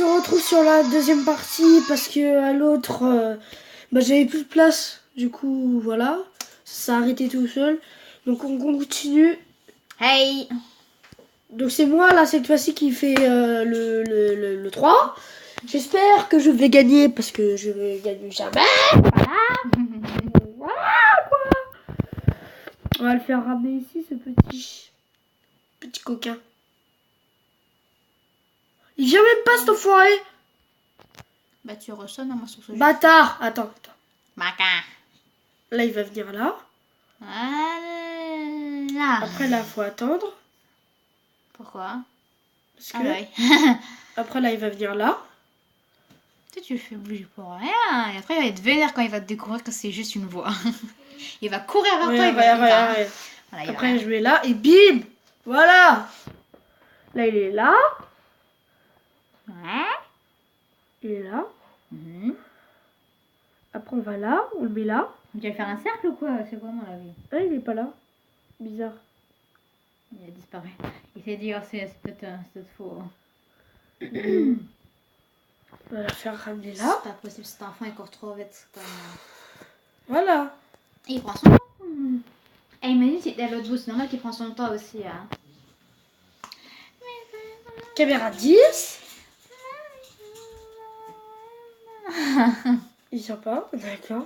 se retrouve sur la deuxième partie parce que à l'autre, j'avais plus de place. Du coup, voilà, ça s'est arrêté tout seul. Donc on continue. Hey. Donc c'est moi là cette fois-ci qui fait le 3. J'espère que je vais gagner parce que je ne gagne jamais. Voilà quoi. On va le faire ramener ici ce petit coquin. Il vient même pas cet enfoiré. Bah tu ressonnes moi sur ce jeu. Bâtard. Attends. Maca. Là il va venir là. Voilà. Après là faut attendre. Pourquoi? Parce que ouais. après là il va venir là. Tu le fais bouger pour rien. Et après il va être vénère quand il va te découvrir que c'est juste une voix. Il va courir vers toi. Voilà, après je vais là et bim. Voilà. Là il est là. Ouais. Il est là. Après on va là, on le met là. Tu vas faire un cercle ou quoi? C'est vraiment la vie. Ah il est pas là. Bizarre. Il a disparu. Il s'est dit, oh, c'est peut-être faux. On va le faire ramener là. C'est pas possible, cet enfant il court trop vite. Voilà. Et il prend son temps. Et imagine si t'es à l'autre bout, c'est normal qu'il prend son temps aussi. Hein. Caméra 10. Il sent pas, d'accord.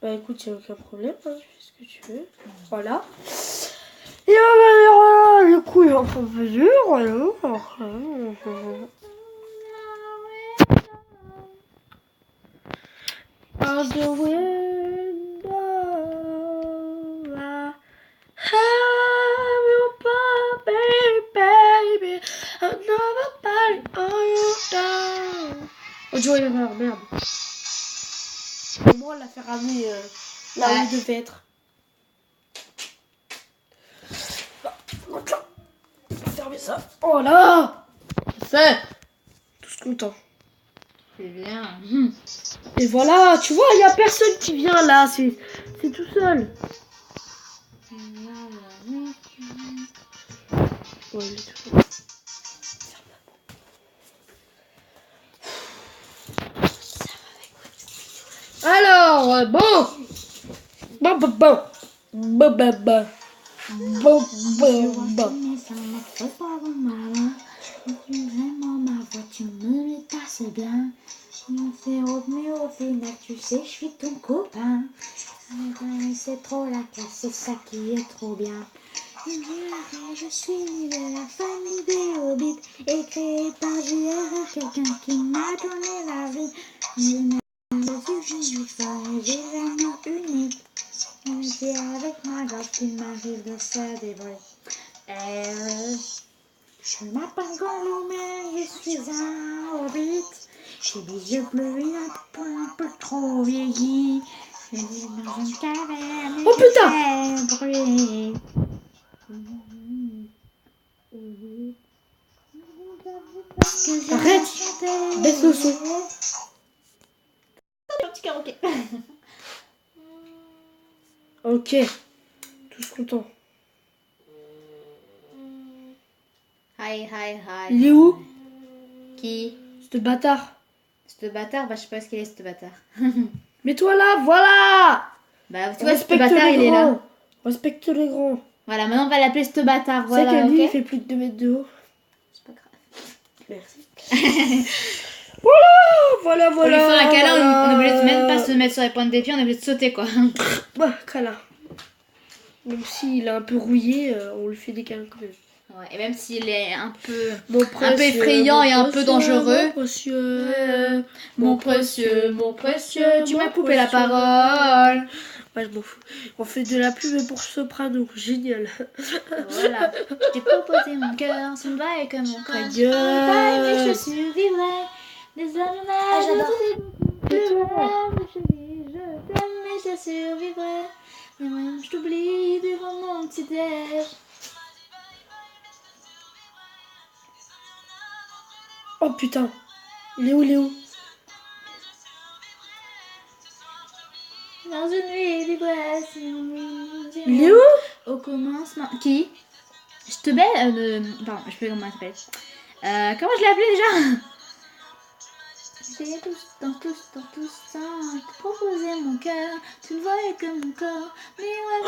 Bah écoute, il n'y a aucun problème, hein, tu fais ce que tu veux. Voilà. Et on va dire, le coup, il en faut mesure, alors. Out the window, I have your baby, another body on you down. Oh, Joe erreur, merde. Au moins, on l'a fait ramener là où il devait être. On va fermer ça. Oh là! C'est tous contents. C'est bien. Et voilà, tu vois, il n'y a personne qui vient là, c'est tout seul. Ouais, il est tout seul. Alors, bon. Vraiment ma voiture me passe bien. C'est revenu au final, tu sais, je suis ton copain. C'est trop la classe, c'est ça qui est trop bien. Je suis de la famille des Hobbits et créé par JR, quelqu'un qui m'a donné la vie. Je suis folle, j'ai l'amour unique. C'est avec ma gorge qu'il m'arrive de faire des bruits. Je m'appelle Gollum et je suis un hobbit. J'ai des yeux bleus et un peu trop vieillis. Je vis dans une caverne et oh putain! je fais bruit. Arrête! Baisse le son. Un petit karaoké. Ok. Tous contents. Hi. Il est où? Qui? Ce bâtard. Ce bâtard? Bah je sais pas ce qu'il est ce bâtard. Mets-toi là, voilà! Bah tu vois ce bâtard il est là. Respecte les grands. Voilà, maintenant on va l'appeler ce bâtard. Tu Voilà, sais que lui, ok. il fait plus de 2 mètres de haut. C'est pas grave. Merci. Voilà. Pour lui faire un câlin, on est obligé de même pas se mettre sur les pointes des pieds, on est obligé de sauter quoi. Ouais, câlin. Même s'il est un peu rouillé, on lui fait des câlins quand même. Ouais, et même s'il est un peu effrayant et un peu dangereux. Mon précieux, tu m'as coupé la parole. Ouais, je m'en fous. On fait de la pub pour Soprano, génial. Voilà, je t'ai proposé mon cœur, ça me va et comme mon corps. Ta gueule. Mais je survivrai. Désolé, je t'aime, mais je survivrai. Mais moi, je t'oublie durant mon petit déj. Oh putain, il est où? Dans une nuit d'ivresse, Il est où? au commencement. Qui? Je te baise. Pardon, je sais pas comment elle s'appelle. Comment je l'ai appelé déjà? J'ai dans tout ça, te proposer mon cœur. Tu ne voyais que mon corps, mais ouais.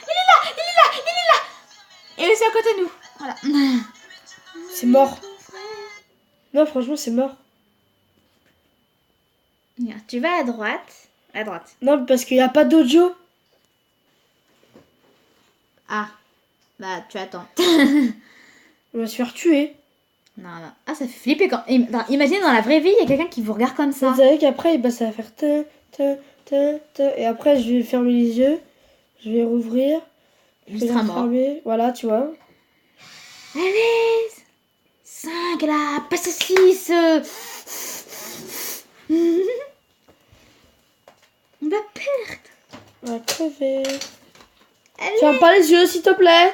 Il est là. Et c'est à côté de nous. Voilà. C'est mort. Non, franchement, c'est mort. Tu vas à droite. À droite. Non, parce qu'il n'y a pas d'audio. Ah. Bah, tu attends. On va se faire tuer. Non. Ah, ça fait flipper quand... Imagine, dans la vraie vie, il y a quelqu'un qui vous regarde comme ça. Vous savez qu'après, bah, ça va faire et après, je vais fermer les yeux. Je vais rouvrir. Il sera mort. fermer. Voilà, tu vois. Allez 5 là, passe à 6. On va perdre. On va crever. Allez. Ferme pas les yeux, s'il te plaît.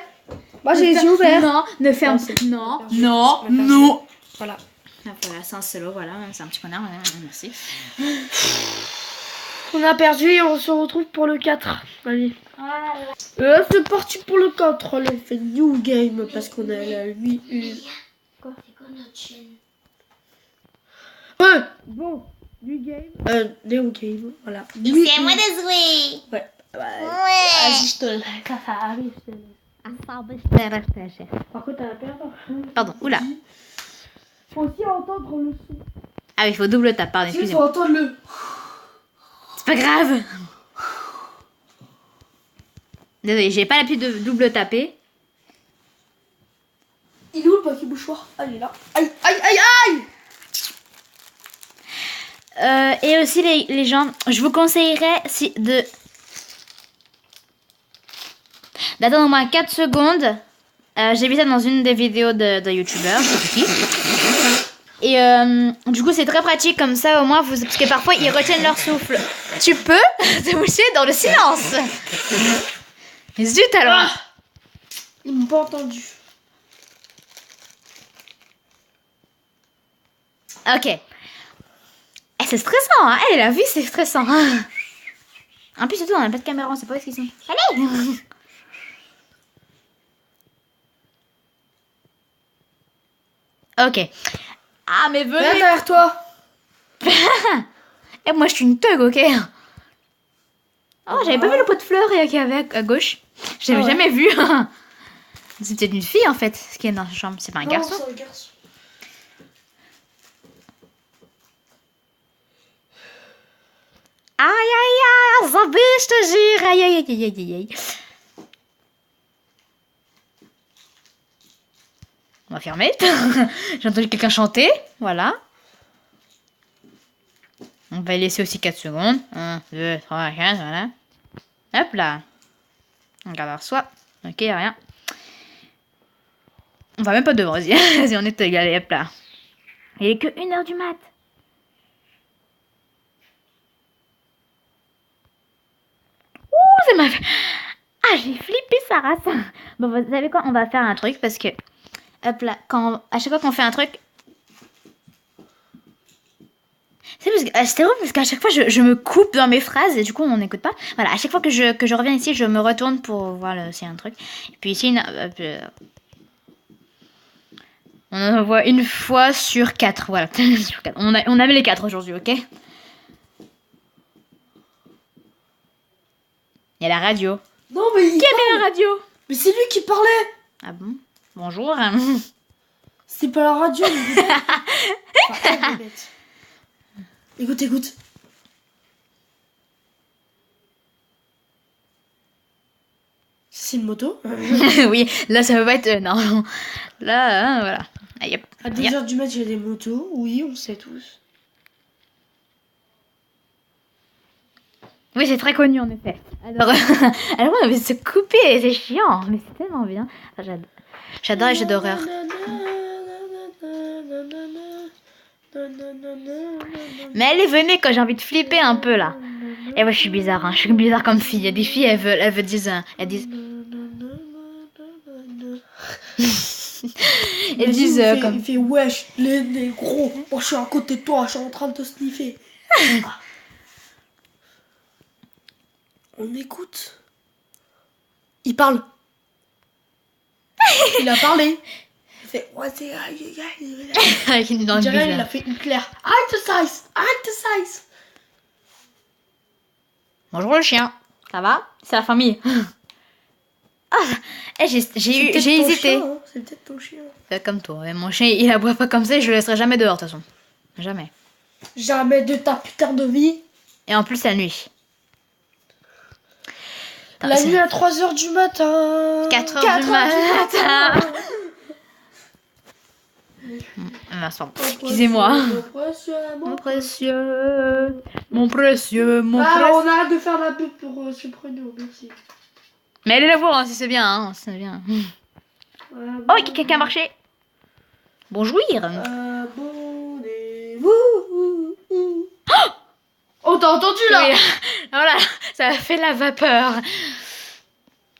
Moi, j'ai les yeux ouverts. Non, ne ferme Non, c'est- Non, perdu. non, On a perdu. non. Voilà. Ah, voilà, c'est un solo, voilà, c'est un petit connard, merci. On a perdu et on se retrouve pour le 4. Allez. C'est parti pour le 4. Allez, on fait new game parce qu'on a la 8 C'est quoi notre chaîne? Bon, new game. New game, voilà. C'est à moi de jouer. Ouais. Ouais. Vas-y, je te laisse. Ça arrive, je te laisse. Par contre, t'as la perdre. Pardon, oula. Faut aussi entendre le son. Ah oui, il faut double tape, pardon, Il faut excusez-moi. entendre le. C'est pas grave. Désolée, j'ai pas l'habitude de double taper. Il est où le paquet mouchoir? Ah, il est là. Aïe, aïe, aïe, aïe! Et aussi les gens, je vous conseillerais d'attendre au moins 4 secondes. J'ai vu ça dans une des vidéos de youtubeurs, je sais plus qui. Et du coup c'est très pratique comme ça au moins, parce que parfois ils retiennent leur souffle. Tu peux te moucher dans le silence. Mais zut alors. Ils m'ont pas entendu. Ok. C'est stressant, hein. La vie c'est stressant. En plus surtout on n'a pas de caméra, on sait pas où est-ce qu'ils sont. Allez. Ok. Ah mais Viens venez. derrière toi. Et moi je suis une thug, ok. Oh, j'avais pas vu le pot de fleurs qu'il y avait à gauche. J'avais Ah ouais. jamais vu. C'est peut-être une fille en fait, ce qui est dans la chambre. C'est pas un garçon. Non, c'est un garçon. Aïe aïe aïe, zombie, je te jure. Aïe aïe aïe aïe aïe aïe. On va fermer. J'ai entendu quelqu'un chanter. Voilà. On va laisser aussi 4 secondes. 1, 2, 3, 4, voilà. Hop là. On regarde alors soit. Ok, y a rien. On va même pas devant, vas-y. Vas-y, on est égal, hop là. Il est que 1h du mat. Ouh, ça m'a fait... Ah, j'ai flippé sa race. Bon, vous savez quoi? On va faire un truc parce que... Hop là, à chaque fois qu'on fait un truc... C'est drôle parce qu'à chaque fois je me coupe dans mes phrases et du coup on n'écoute pas. Voilà, à chaque fois que je reviens ici, je me retourne pour voir s'il y a un truc. Et puis ici, on en voit une fois sur 4. Voilà, sur 4. On avait les 4 aujourd'hui, ok? Il y a la radio. Non, mais il Qui a mis parle. la radio? Mais c'est lui qui parlait. Ah bon? Bonjour. C'est pas la radio. Mais enfin, elle est bête. Écoute, écoute. C'est une moto. Oui, là ça peut pas être... non. Là, voilà. Allez, hop. À 2h du mat, il y a des motos. Oui, on sait tous. Oui, c'est très connu en effet. Alors, alors on avait se couper, c'est chiant, mais c'est tellement bien. Enfin, j'adore les jeux d'horreur. Mais allez, venez quand j'ai envie de flipper un peu là. Et moi je suis bizarre, hein. Je suis bizarre comme fille. Il y a des filles, elles disent... Elles disent comme... Il fait wesh, les négros. Moi je suis à côté de toi, je suis en train de te sniffer. On écoute. Il parle. Il a parlé. fait. Ouais, c'est. Avec une dent On de dirait bise, il là. a fait Hitler. Arrête de size. Arrête de size. Bonjour le chien. Ça va? C'est la famille. Ah, j'ai C'est peut-être ton hésité. chien, hein. C'est peut-être ton chien. Faites comme toi. Ouais, mon chien, il aboie pas comme ça et je le laisserai jamais dehors, de toute façon. Jamais. Jamais de ta putain de vie. Et en plus, la nuit. Attends, La c'est nuit à 3h du matin. 4h du matin. Excusez-moi. Mon précieux, Mon précieux. Mon précieux. Mon Ah, précieux. on arrête de faire la pub pour ce prénom, merci. Mais allez la voir, hein, si c'est bien. Hein, si c'est bien. Oh, quelqu'un a marché. Bonjour. Abonnez-vous. Oh, t'as entendu là? Oui, voilà, ça a fait la vapeur.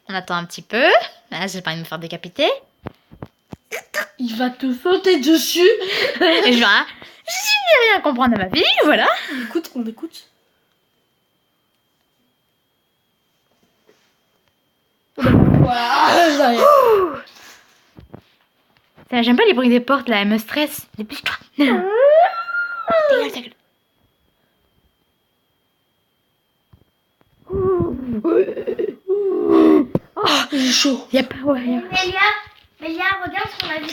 On attend un petit peu. Là, j'ai pas envie de me faire décapiter. Il va te sauter dessus. Et je vais rien comprendre à ma vie, voilà. On écoute. Voilà, ça y est. Ça, j'aime pas les bruits des portes là, elle me stresse. Dépêche-toi. Dégage ta gueule. Oh, il est chaud. Y'a pas, ouais. Mélia, regarde ce qu'on a vu.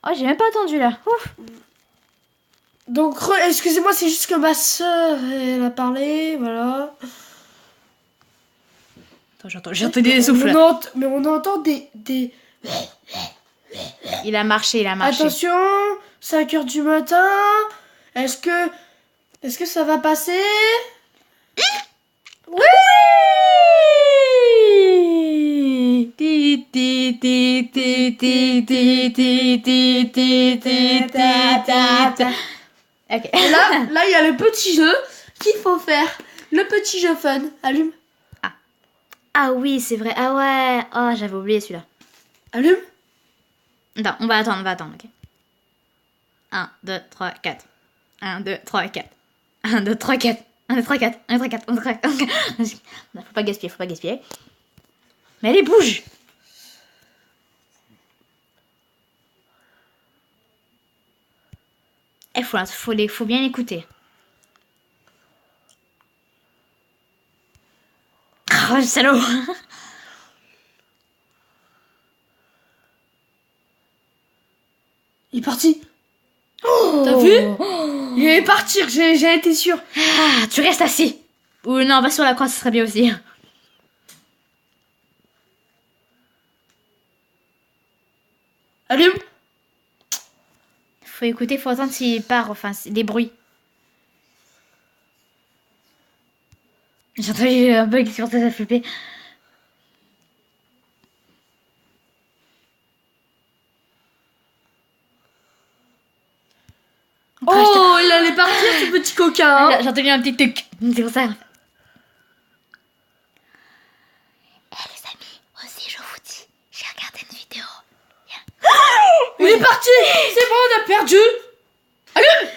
Oh, j'ai même pas attendu là. Ouf. Donc, excusez-moi, c'est juste que ma soeur, elle a parlé, voilà. Attends, j'ai entendu des souffles. Mais on entend des... Il a marché. Attention, 5h du matin. Est-ce que ça va passer? Oui! Ok. Et là, il y a le petit jeu qu'il faut faire. Le petit jeu fun. Allume. Ah oui, c'est vrai. Ah ouais. Oh, j'avais oublié celui-là. Allume. Attends, on va attendre, ok. 1, 2, 3, 4. 1, 2, 3, 4. 1, 2, 3, 4. 1, 2, 3, 4. 1, 2, 3, 4. 1, 2, 3, 4. Faut pas gaspiller. Mais allez, bouge. Faut bien écouter. Oh, le salaud. Il est parti. T'as vu? Il allait partir, j'ai été sûre. Ah, tu restes assis. Ou non, va sur la croix, ce serait bien aussi. Allume. Faut écouter, faut entendre s'il part, enfin, des bruits. J'ai entendu un bug sur ça, ça flippait. Oh, il allait partir, ce petit coquin. Hein. J'ai entendu un petit truc. C'est pour ça. Eh les amis, aussi je vous dis, j'ai regardé une vidéo. Il est parti. C'est bon, on a perdu. Allume.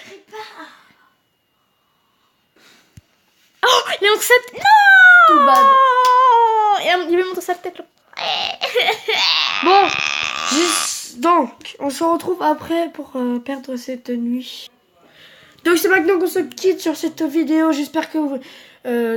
Oh, il est montré sa tête. Non. Tout bad. Il avait montré sa tête là. Bon, donc, on se retrouve après pour perdre cette nuit. Donc c'est maintenant qu'on se quitte sur cette vidéo. J'espère que vous...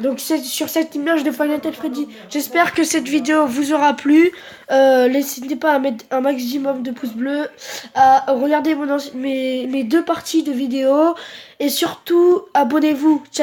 donc c'est sur cette image de Final Fantasy Freddy. J'espère que cette vidéo vous aura plu. N'hésitez pas à mettre un maximum de pouces bleus, à regarder mes deux parties de vidéo. Et surtout, abonnez-vous. Ciao.